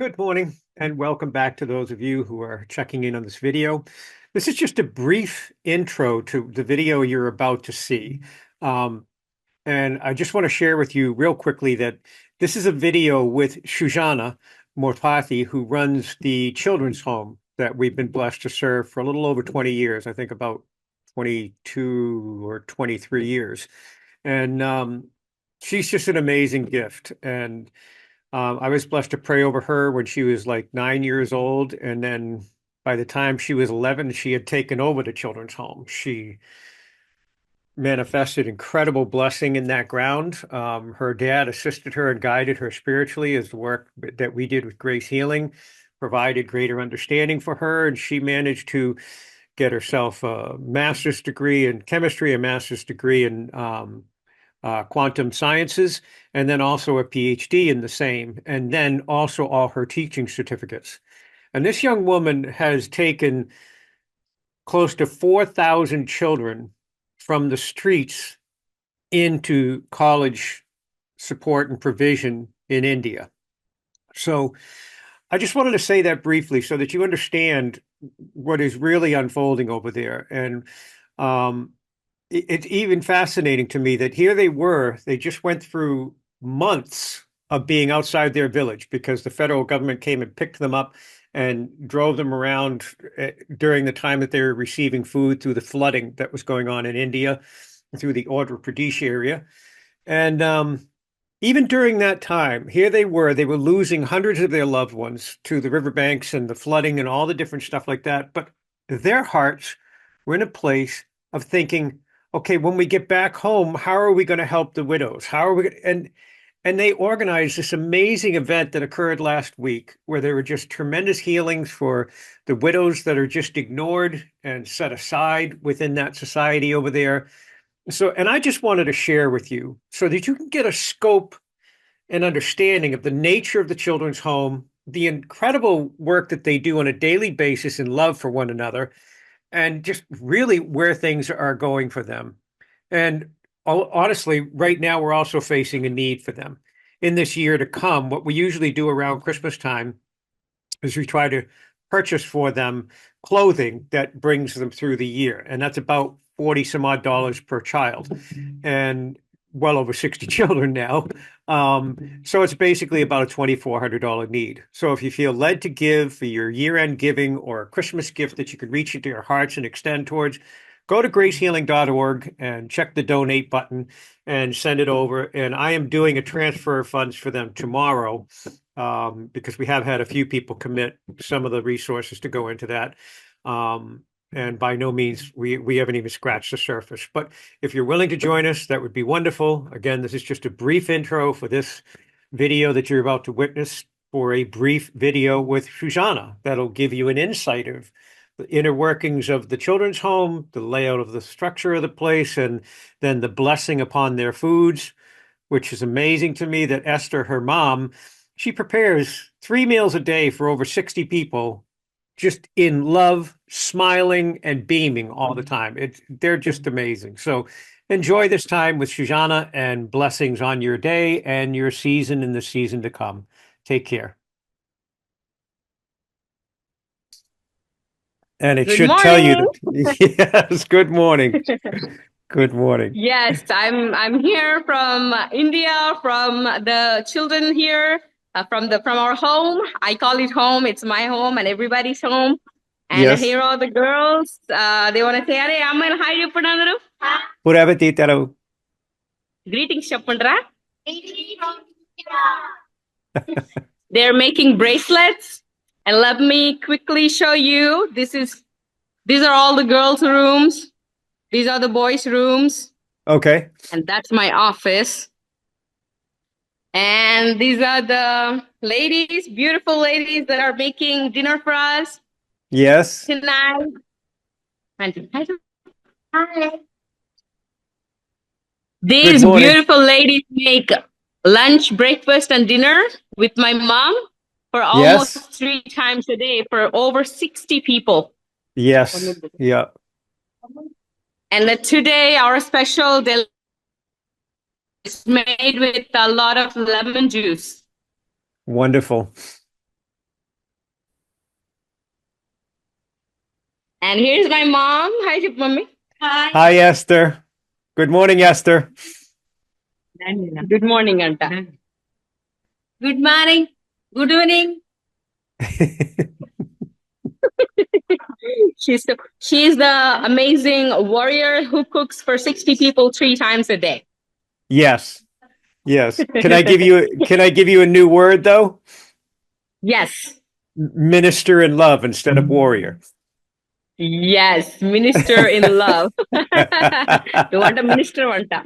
Good morning and welcome back to those of you who are checking in on this video. This is just a brief intro to the video you're about to see. Um, and I just want to share with you real quickly that this is a video with Srujana Morpathy, who runs the children's home that we've been blessed to serve for a little over 20 years, I think about 22 or 23 years. And she's just an amazing gift. And I was blessed to pray over her when she was like 9 years old. And then by the time she was 11, she had taken over the children's home. She manifested incredible blessing in that ground. Her dad assisted her and guided her spiritually as the work that we did with Grace Healing provided greater understanding for her. And she managed to get herself a master's degree in chemistry, a master's degree in quantum sciences, and then also a PhD in the same, and then also all her teaching certificates. And this young woman has taken close to 4,000 children from the streets into college support and provision in India. So I just wanted to say that briefly so that you understand what is really unfolding over there. And it's even fascinating to me that here they just went through months of being outside their village because the federal government came and picked them up and drove them around during the time that they were receiving food through the flooding that was going on in India, through the Andhra Pradesh area. And even during that time, here they were losing hundreds of their loved ones to the riverbanks and the flooding and all the different stuff like that. But their hearts were in a place of thinking, okay, when we get back home, how are we going to help the widows? How are we? And they organized this amazing event that occurred last week where there were just tremendous healings for the widows that are just ignored and set aside within that society over there. So, and I just wanted to share with you so that you can get a scope and understanding of the nature of the children's home, the incredible work that they do on a daily basis in love for one another, and just really where things are going for them. And honestly, right now, we're also facing a need for them. In this year to come, what we usually do around Christmas time is we try to purchase for them clothing that brings them through the year. And that's about 40 some odd dollars per child, and well over 60 children now. So it's basically about a $2,400 need. So if you feel led to give for your year-end giving or a Christmas gift that you could reach into your hearts and extend towards, go to gracehealing.org and check the donate button and send it over. And I am doing a transfer of funds for them tomorrow because we have had a few people commit some of the resources to go into that. And by no means, we haven't even scratched the surface. But if you're willing to join us, that would be wonderful. Again, this is just a brief intro for this video that you're about to witness, for a brief video with Srujana that'll give you an insight of the inner workings of the children's home, the layout of the structure of the place, and then the blessing upon their foods, which is amazing to me that Esther, her mom, she prepares 3 meals a day for over 60 people, just in love, smiling and beaming all the time. They're just amazing. So enjoy this time with Srujana, and blessings on your day and your season and the season to come. Take care. And it Good should tell you morning. that, yes, good morning. Good morning. Yes, I'm here from India, from the children here, from our home. I call it home. It's my home and everybody's home. And Yes. here are the girls. They want to say, "Are అమ్మాయిలు hi చెప్పండి అందరూ." Puravatitaro. Greetings చెప్పండిరా. They're making bracelets, and let me quickly show you. These are all the girls' rooms. These are the boys' rooms. Okay. And that's my office. And these are the ladies, beautiful ladies that are making dinner for us Yes. tonight. Hi. Good These morning. beautiful ladies make lunch, breakfast, and dinner with my mom for almost Yes. 3 times a day for over 60 people. Yes. Yeah. And today, our special is made with a lot of lemon juice. Wonderful. And here's my mom. Hi, Mommy. Hi, Esther. Good morning, Esther. Good morning, Anta. Good morning. Good evening. She's the amazing warrior who cooks for 60 people 3 times a day. Yes. Yes. Can I give you a new word though? Yes. Minister in love instead of warrior. Yes. Minister in love. You want a minister, Vanta?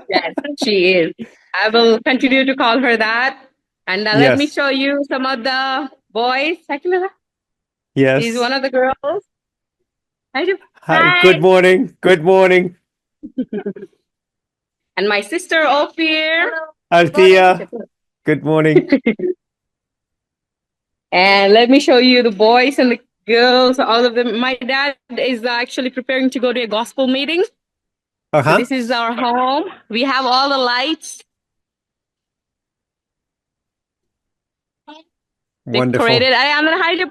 Yes, she is. I will continue to call her that. And let me Yes. show you some of the boys. She's Yes. one of the girls. Hi. Hi. Good morning. Good morning. And my sister Ophir. Althea. Good morning. And let me show you the boys and the girls, all of them. My dad is actually preparing to go to a gospel meeting. So Uh-huh. this is our home. We have all the lights Wonderful. decorated. I'm gonna hide it.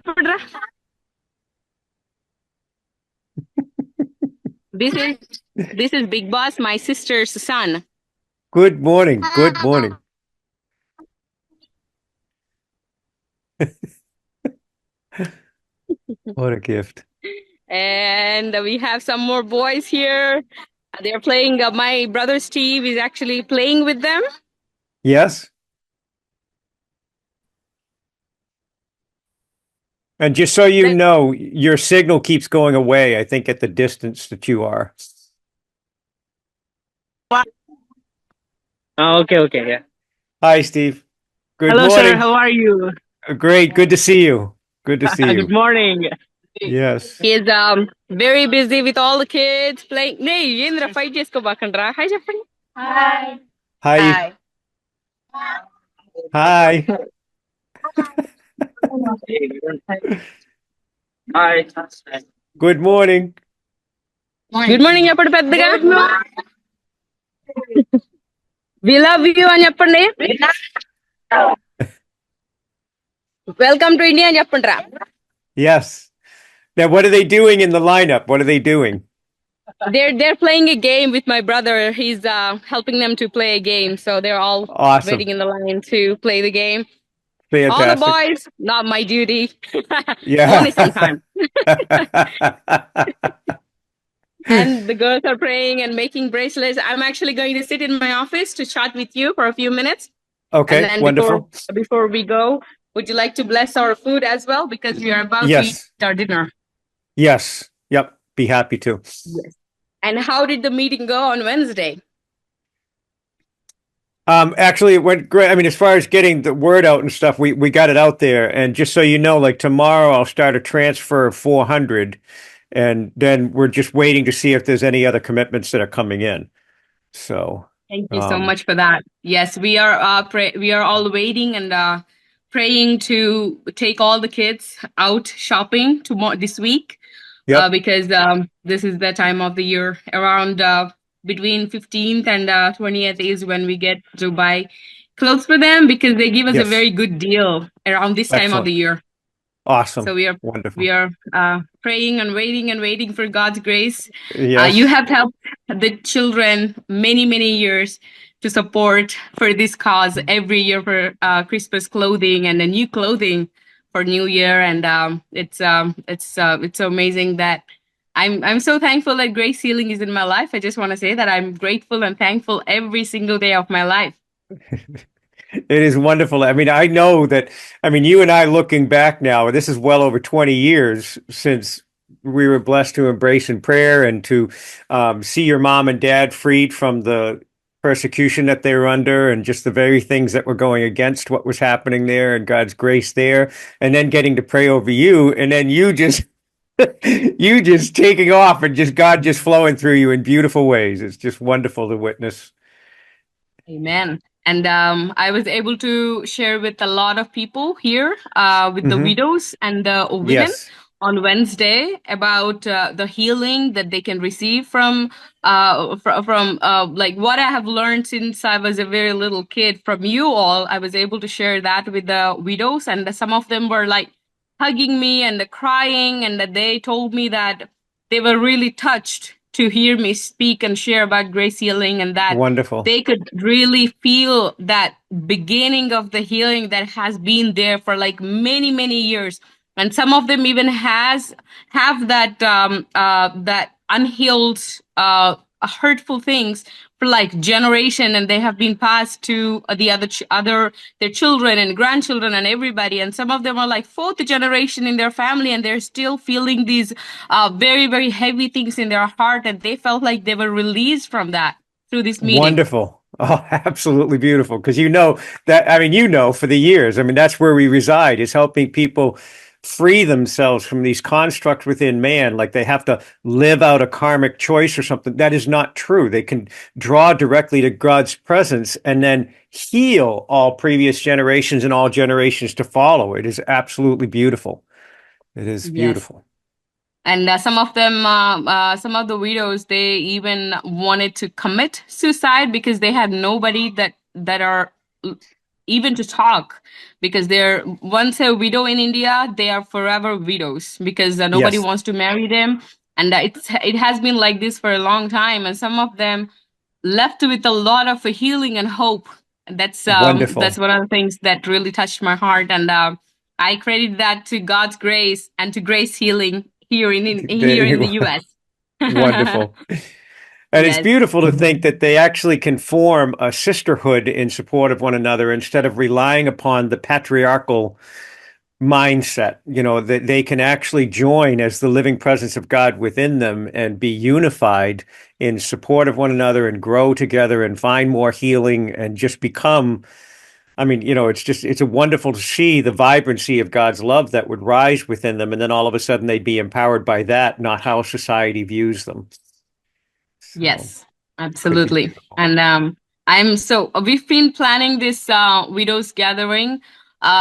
This is Big Boss, my sister's son. Good morning. Good morning. What a gift. And we have some more boys here. They're playing. My brother Steve is actually playing with them. Yes. And just so you know, your signal keeps going away, I think, at the distance that you are. Okay, yeah. Hi, Steve. Good Hello, sir. morning. How are you? Great. Good to see you. Good to see Good you. morning. Yes. He's very busy with all the kids playing. Nee, ఏంద్రా fight చేసుకోబాకండ్రా. Hi చెప్పండి. Hi. Hi. Hi. Hi. Hi. Good morning. Good morning చెప్పండి పెద్దగా. We love you అని చెప్పండి. Welcome to India అని చెప్పండిరా. Yes. Now, what are they doing in the lineup? What are they doing? They're playing a game with my brother. He's helping them to play a game, so they're all Awesome. waiting in the line to play the game. All the Fantastic. boys, not my duty. Only Yeah. sometime. And the girls are praying and making bracelets. I'm actually going to sit in my office to chat with you for a few minutes. And Okay. then Wonderful. before we go, would you like to bless our food as well? Because we are about to eat Yes. our dinner. Yes. Yep. Be happy to. Yes. And how did the meeting go on Wednesday? Actually, it went great. I mean, as far as getting the word out and stuff, we got it out there. And just so you know, like tomorrow, I'll start a transfer of 400, and then we're just waiting to see if there's any other commitments that are coming in. So, Thank you so much for that. Yes, we are we are all waiting and praying to take all the kids out shopping tomorrow this week. yep. Because this is the time of the year around between 15th and 20th is when we get to buy clothes for them because they give us a Yes. very good deal around this time of the Excellent. year. Awesome. So Wonderful. we are praying and waiting for God's grace. Yes. You have helped the children many years to support for this cause every year for Christmas clothing and a new clothing for New Year, and it's so amazing that I'm so thankful that Grace Healing is in my life. I just want to say that I'm grateful and thankful every single day of my life. It is wonderful. I mean, I know that, I mean, you and I looking back now, this is well over 20 years since we were blessed to embrace in prayer and to see your mom and dad freed from the persecution that they were under and just the very things that were going against what was happening there and God's grace there. And then getting to pray over you. And then you just, you just taking off and just God just flowing through you in beautiful ways. It's just wonderful to witness. Amen. And I was able to share with a lot of people here, with the widows and the women Yes. on Wednesday about the healing that they can receive from like what I have learned since I was a very little kid from you all. I was able to share that with the widows, and some of them were like, hugging me and crying, and that they told me that they were really touched to hear me speak and share about grace healing, and that Wonderful. they could really feel that beginning of the healing that has been there for like many many years. And some of them even has have that that unhealed hurtful things for like generation, and they have been passed to the other their children and grandchildren and everybody. And some of them are like fourth generation in their family, and they're still feeling these very very heavy things in their heart, and they felt like they were released from that through this meeting. Wonderful. Oh, absolutely beautiful. Because that, I mean, for the years, I mean, that's where we reside, is helping people free themselves from these constructs within man, like they have to live out a karmic choice or something. That is not true. They can draw directly to God's presence and then heal all previous generations and all generations to follow. It is absolutely beautiful. It is Yes. beautiful. And some of them, some of the widows, they even wanted to commit suicide because they had nobody that are even to talk, because they're once a widow in India, they are forever widows because nobody Yes. wants to marry them, and it has been like this for a long time. And some of them left with a lot of healing and hope. That's Wonderful. one of the things that really touched my heart, and I credit that to God's grace and to Grace Healing here in the U.S. Wonderful. And it's Yes, beautiful to think that they actually can form a sisterhood in support of one another instead of relying upon the patriarchal mindset, that they can actually join as the living presence of God within them and be unified in support of one another and grow together and find more healing and just become. I mean, it's a wonderful to see the vibrancy of God's love that would rise within them. And then all of a sudden they'd be empowered by that, not how society views them. So yes, pretty absolutely. beautiful. And we've been planning this widows gathering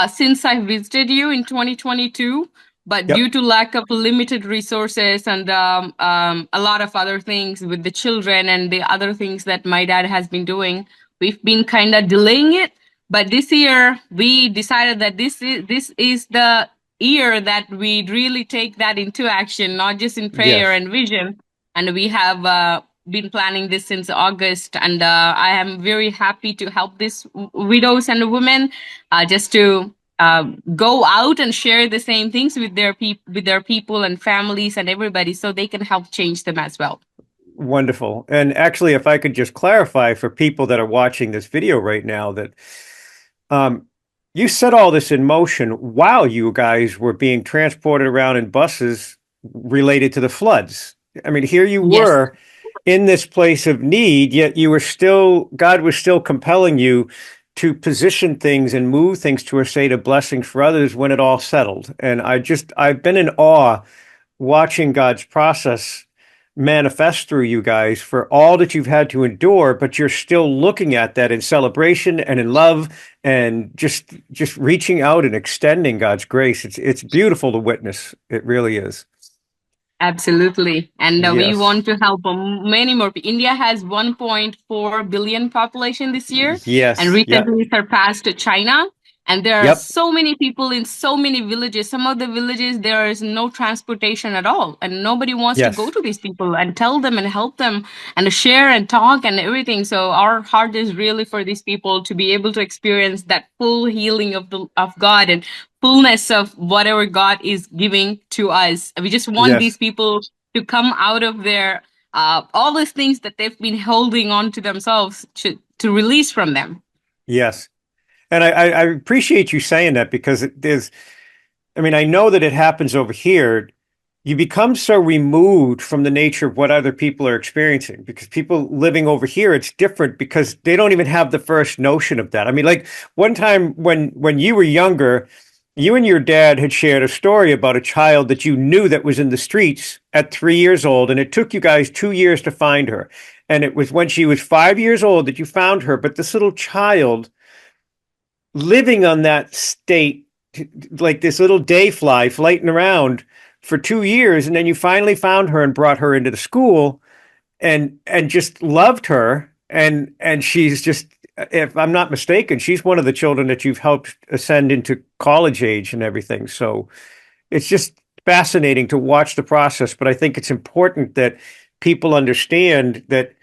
since I visited you in 2022, but due Yep. to lack of limited resources and a lot of other things with the children and the other things that my dad has been doing, we've been kind of delaying it. But this year, we decided that this is the year that we really take that into action, not just in prayer Yes. and vision. And we have been planning this since August, and I am very happy to help these widows and women just to go out and share the same things with with their people and families and everybody, so they can help change them as well. Wonderful. And actually, if I could just clarify for people that are watching this video right now that um, you set all this in motion while you guys were being transported around in buses related to the floods. I mean, here you Yes, were in this place of need, yet God was still compelling you to position things and move things to a state of blessings for others when it all settled. And I've been in awe watching God's process manifest through you guys for all that you've had to endure, but you're still looking at that in celebration and in love and just reaching out and extending God's grace. It's beautiful to witness. It really is. absolutely. And we Yes. want to help many more. India has 1.4 billion population this year, and Yes. Yep. recently surpassed China. And there are Yep. so many people in so many villages. Some of the villages, there is no transportation at all, and nobody wants to go Yes. to these people and tell them and help them and share and talk and everything. So our heart is really for these people to be able to experience that full healing of God and fullness of whatever God is giving to us. We just want these Yes. people to come out of their all these things that they've been holding on to themselves to release from them. Yes. And I appreciate you saying that because I mean, I know that it happens over here. You become so removed from the nature of what other people are experiencing because people living over here, it's different because they don't even have the first notion of that. I mean, like one time when you were younger, you and your dad had shared a story about a child that you knew that was in the streets at 3 years old, and it took you guys 2 years to find her. And it was when she was 5 years old that you found her. But this little child living on that state, like this little day fly flighting around for 2 years, and then you finally found her and brought her into the school and just loved her, and she's just, if I'm not mistaken, she's one of the children that you've helped ascend into college age and everything. So it's just fascinating to watch the process. But I think it's important that people understand that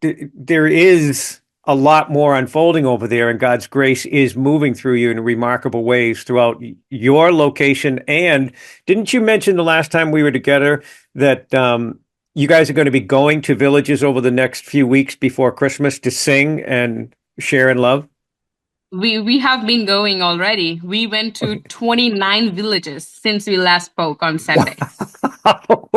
there is a lot more unfolding over there, and God's grace is moving through you in remarkable ways throughout your location. And didn't you mention the last time we were together that you guys are going to be going to villages over the next few weeks before Christmas to sing and share in love? We have been going already. We went to 29 villages since we last spoke on Sunday.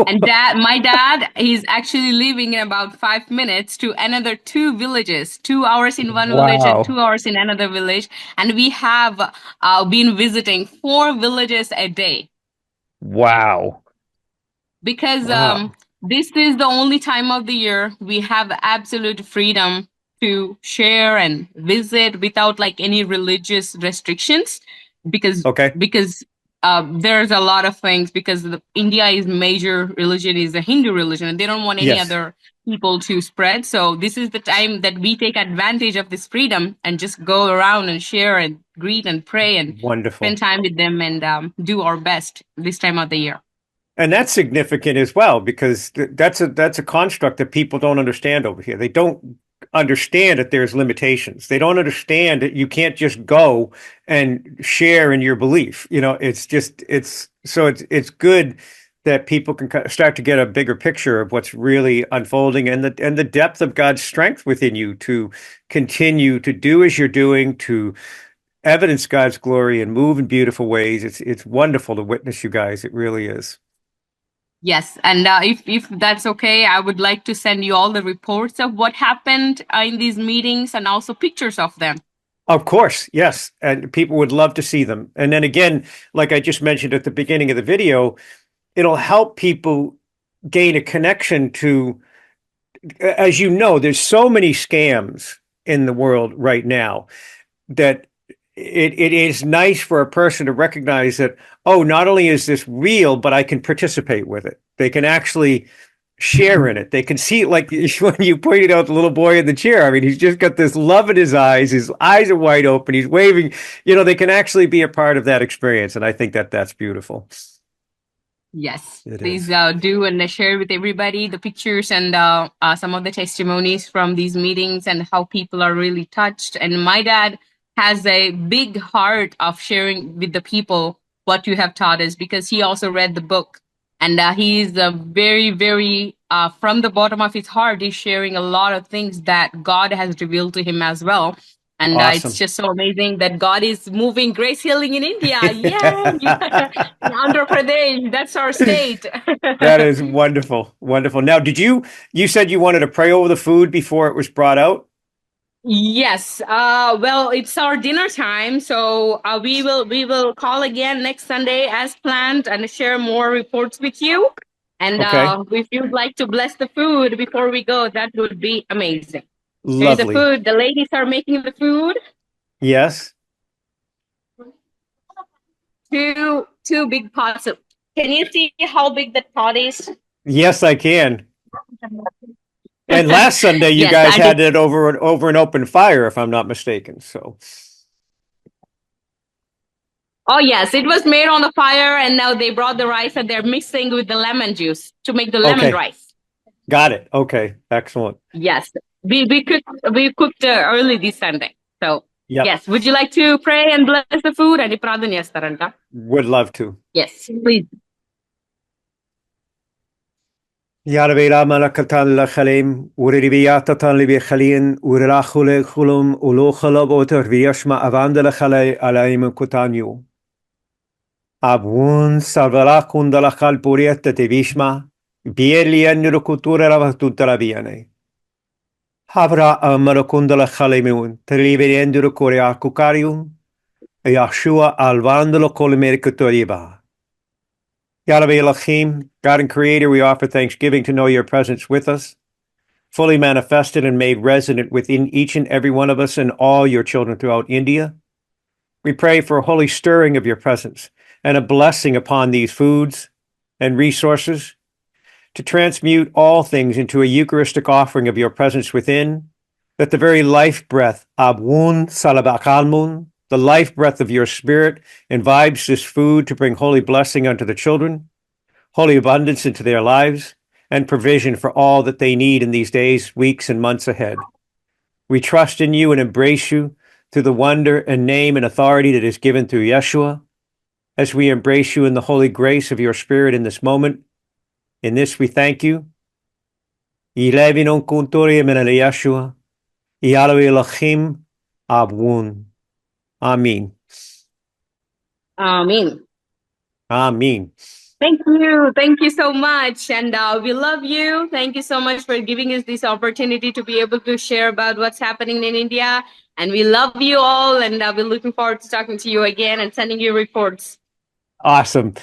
And my dad, he's actually living in about 5 minutes to another two villages, 2 hours in one village and Wow. 2 hours in another village. And we have been visiting four villages a day Wow. because Wow. this is the only time of the year we have absolute freedom to share and visit without like any religious restrictions because Okay. because there's a lot of things because India is major religion is a Hindu religion and they don't want any Yes. other people to spread. So this is the time that we take advantage of this freedom and just go around and share and greet and pray and spend Wonderful. time with them and do our best this time of the year. And that's significant as well because that's a construct that people don't understand over here. They don't understand that there's limitations. They don't understand that you can't just go and share in your belief. It's just it's good that people can start to get a bigger picture of what's really unfolding and the depth of God's strength within you to continue to do as you're doing, to evidence God's glory and move in beautiful ways. It's wonderful to witness you guys. It really is. Yes, and if that's okay, I would like to send you all the reports of what happened in these meetings and also pictures of them. Of course, yes. And people would love to see them. And then again, like I just mentioned at the beginning of the video, it'll help people gain a connection to, as you know, there's so many scams in the world right now that it is nice for a person to recognize that, oh, not only is this real, but I can participate with it. They can actually share in it. They can see it like when you pointed out the little boy in the chair. I mean, he's just got this love in his eyes. His eyes are wide open. He's waving. They can actually be a part of that experience. And I think that that's beautiful. Yes, It please is. do and share with everybody the pictures and some of the testimonies from these meetings and how people are really touched. And my dad has a big heart of sharing with the people what you have taught us because he also read the book. And he's very, very, from the bottom of his heart, he's sharing a lot of things that God has revealed to him as well. And it's Awesome. just so amazing that God is moving grace healing in India. Yay! In Andhra Pradesh, that's our state. That is wonderful. Wonderful. Now, you said you wanted to pray over the food before it was brought out? Yes. Well, it's our dinner time, so we will call again next Sunday as planned and share more reports with you. And Okay. if you'd like to bless the food before we go, that would be amazing. Here's the Lovely. food. The ladies are making the food. Yes. Two big pots. Can you see how big the pot is? Yes, I can. And last Sunday, you Yes, guys and had it over an open fire, if I'm not mistaken. So, oh yes, it was made on the fire, and now they brought the rice and they're mixing with the lemon juice to make the lemon okay, rice. got it. Okay, excellent. Yes, we cooked early this Sunday. So Yep, yes, would you like to pray and bless the food? And would love to. yes, please. Yarabera malakatan la khalim, uribiyatatan libi khalin, urachule khulum, ulochalab oter viashma avandela khale alaim kutanyu. Abun salvarakun de la khalpurieta te vishma, bielien nurukutura ravatuntarabiane. Habra amarakunda la khalimun, teriberienduru korea kukarium, Yahshua alvandolo kolimerikatoriba. Yahweh Elohim, God and Creator, we offer thanksgiving to know your presence with us, fully manifested and made resident within each and every one of us and all your children throughout India. We pray for a holy stirring of your presence and a blessing upon these foods and resources to transmute all things into a Eucharistic offering of your presence within, that the very life breath, Abun Salabakalmun, the life breath of your spirit imbibes this food to bring holy blessing unto the children, holy abundance into their lives, and provision for all that they need in these days, weeks, and months ahead. We trust in you and embrace you through the wonder and name and authority that is given through Yeshua, as we embrace you in the holy grace of your Spirit in this moment. In this we thank you. Yeshua, Yahweh Abun. Amen. Amen. Amen. Thank you. Thank you so much. And we love you. Thank you so much for giving us this opportunity to be able to share about what's happening in India. And we love you all. And we're looking forward to talking to you again and sending you reports. Awesome.